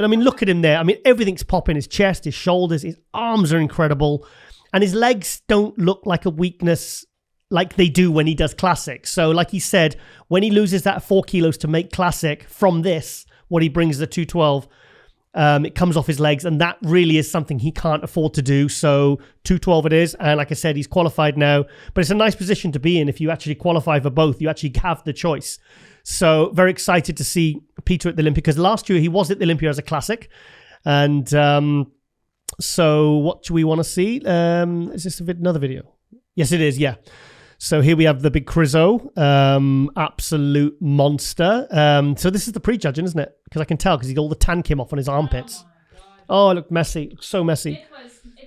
But I mean, look at him there. I mean, everything's popping. His chest, his shoulders, his arms are incredible. And his legs don't look like a weakness like they do when he does classic. So like he said, when he loses that 4 kilos to make classic from this, what he brings the 212, it comes off his legs. And that really is something he can't afford to do. So 212 it is. And like I said, he's qualified now. But it's a nice position to be in. If you actually qualify for both, you actually have the choice. So very excited to see Peter at the Olympia, because last year he was at the Olympia as a classic. And so what do we want to see? Is this another video? Yes, it is. Yeah. So here we have the big Krizo, absolute monster. So this is the pre-judging, isn't it? Because I can tell because all the tan came off on his armpits. Oh, it looked messy. It looked so messy. It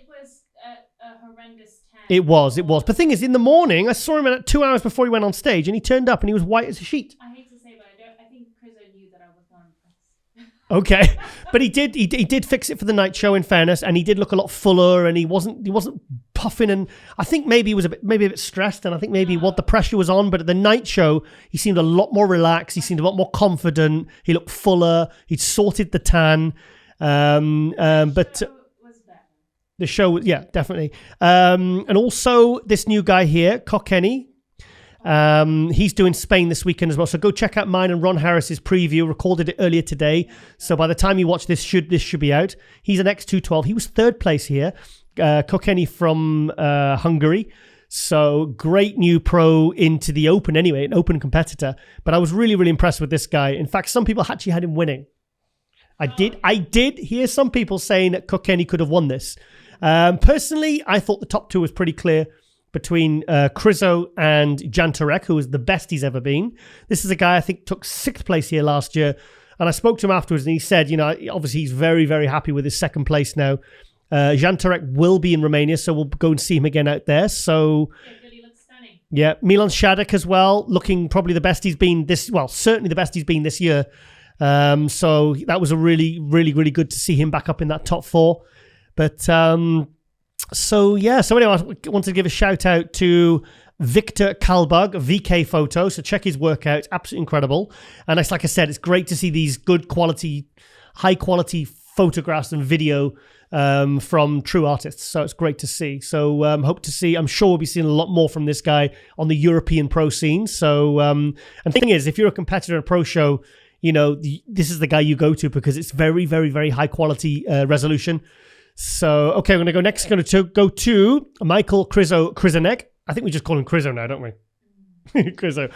was a horrendous tan. It was. But the thing is, in the morning, I saw him at 2 hours before he went on stage, and he turned up and he was white as a sheet. I hate to say, but I think Krizo knew that I was not impressed. Okay, but he did fix it for the night show, in fairness, and he did look a lot fuller, and he wasn't puffing, and I think maybe he was a bit stressed, and I think maybe what the pressure was on. But at the night show, he seemed a lot more relaxed. He seemed a lot more confident. He looked fuller. He'd sorted the tan, but the show, yeah, definitely. And also this new guy here, Kokeni. He's doing Spain this weekend as well. So go check out mine and Ron Harris's preview. Recorded it earlier today. So by the time you watch this should be out. He's an X212. He was third place here. Kokeni from Hungary. So great new pro into the Open anyway, an Open competitor. But I was really, really impressed with this guy. In fact, some people actually had him winning. I did hear some people saying that Kokeni could have won this. Personally, I thought the top two was pretty clear between Krizo and Jantarek, who was the best he's ever been. This is a guy I think took 6th place here last year. And I spoke to him afterwards and he said, obviously he's very, very happy with his 2nd place now. Jantarek will be in Romania, so we'll go and see him again out there. So, he looks stunning. Yeah, Milan Shadek as well, looking probably the best he's been certainly the best he's been this year. So that was a really, really, really good to see him back up in that top 4. But so anyway, I wanted to give a shout out to Victor Kalbug, VK Photo. So check his work out. Absolutely incredible. And it's like I said, it's great to see these good quality, high quality photographs and video from true artists. So it's great to see. So I'm sure we'll be seeing a lot more from this guy on the European pro scene. So, and the thing is, if you're a competitor in a pro show, this is the guy you go to because it's very, very, very high quality resolution. So, okay, we're going to go next. Going to go to Michal Krizo. I think we just call him Krizo now, don't we? Krizo,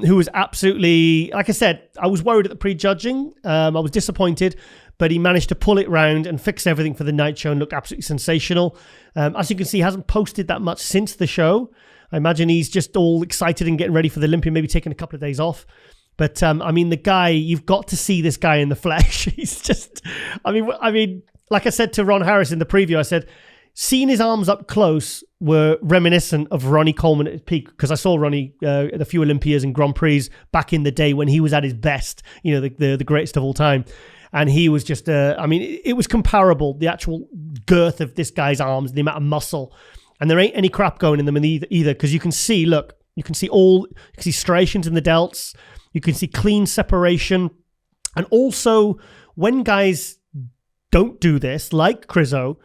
who was absolutely, like I said, I was worried at the pre-judging. I was disappointed, but he managed to pull it round and fix everything for the night show and looked absolutely sensational. As you can see, he hasn't posted that much since the show. I imagine he's just all excited and getting ready for the Olympia, maybe taking a couple of days off. But, I mean, the guy, you've got to see this guy in the flesh. He's just, I mean, like I said to Ron Harris in the preview, I said, seeing his arms up close were reminiscent of Ronnie Coleman at his peak, because I saw Ronnie at a few Olympias and Grand Prix back in the day when he was at his best, the greatest of all time. And he was just, it was comparable, the actual girth of this guy's arms, the amount of muscle. And there ain't any crap going in them either, because you can see striations in the delts, you can see clean separation. And also, when guys don't do this, like Krizo,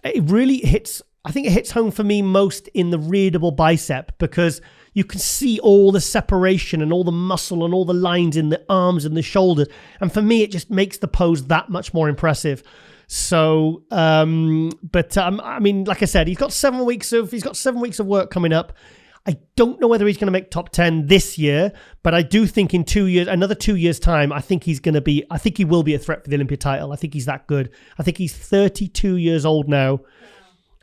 it really hits, I think it hits home for me most in the readable bicep, because you can see all the separation and all the muscle and all the lines in the arms and the shoulders. And for me, it just makes the pose that much more impressive. So, I mean, like I said, he's got 7 weeks of work coming up. I don't know whether he's going to make top 10 this year, but I do think in another 2 years time, I think he will be a threat for the Olympia title. I think he's that good. I think he's 32 years old now,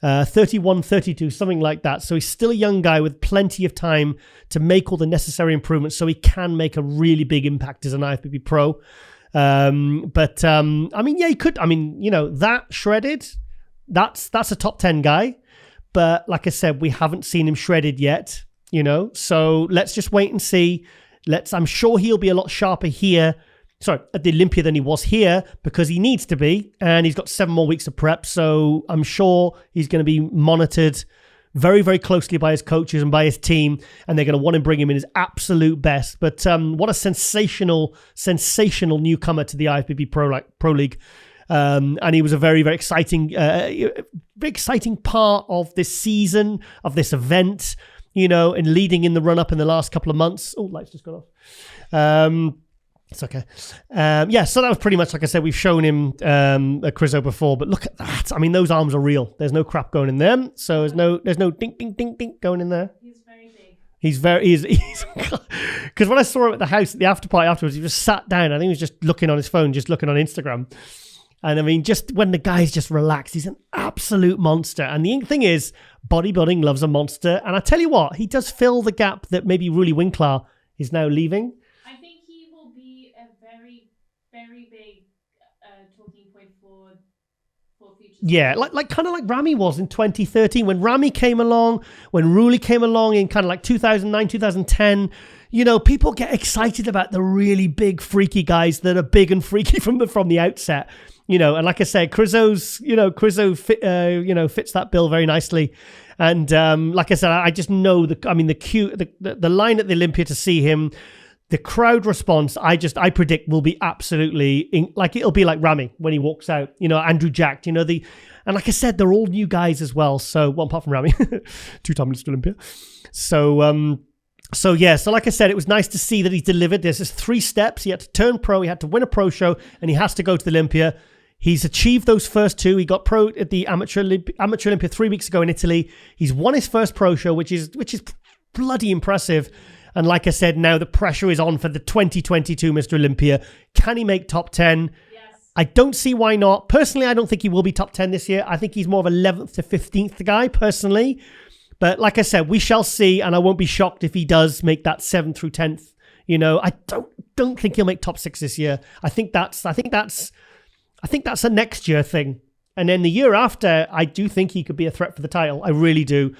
31, 32, something like that. So he's still a young guy with plenty of time to make all the necessary improvements so he can make a really big impact as an IFBB pro. I mean, yeah, he could. I mean, that shredded, that's a top 10 guy. But like I said, we haven't seen him shredded yet, so let's just wait and see. I'm sure he'll be a lot sharper here, at the Olympia than he was here, because he needs to be, and he's got 7 more weeks of prep. So I'm sure he's going to be monitored very, very closely by his coaches and by his team, and they're going to want to bring him in his absolute best. But what a sensational newcomer to the IFBB Pro League. And he was a very, very exciting part of this season, of this event, and leading in the run-up in the last couple of months. Oh, light's just gone off. It's okay. So that was pretty much, like I said, we've shown him at Krizo before, but look at that. I mean, those arms are real. There's no crap going in them. So there's no dink, dink, dink, dink going in there. He's very big. He's because when I saw him at the house at the after party afterwards, he just sat down. I think he was just looking on his phone, just looking on Instagram. And I mean, just when the guy's just relaxed, he's an absolute monster. And the thing is, bodybuilding loves a monster. And I tell you what, he does fill the gap that maybe Ruli Winkler is now leaving. I think he will be a very, very big talking point for future. Yeah, like kind of like Ramy was in 2013 when Ramy came along, when Ruli came along in kind of like 2009, 2010. People get excited about the really big, freaky guys that are big and freaky from the outset. And like I said, Krizo fits that bill very nicely. And like I said, I just know the line at the Olympia to see him, the crowd response, I predict will be absolutely it'll be like Ramy when he walks out. Andrew Jack. And like I said, they're all new guys as well. So one apart from Ramy, 2-time Mr. Olympia. So like I said, it was nice to see that he delivered. There's just 3 steps. He had to turn pro, he had to win a pro show, and he has to go to the Olympia. He's achieved those first 2. He got pro at the Amateur Olympia 3 weeks ago in Italy. He's won his first pro show, which is bloody impressive. And like I said, now the pressure is on for the 2022 Mr. Olympia. Can he make top 10? Yes. I don't see why not. Personally, I don't think he will be top 10 this year. I think he's more of 11th to 15th guy, personally. But like I said, we shall see, and I won't be shocked if he does make that 7th through 10th. I don't think he'll make top 6 this year. I think that's a next year thing. And then the year after, I do think he could be a threat for the title. I really do.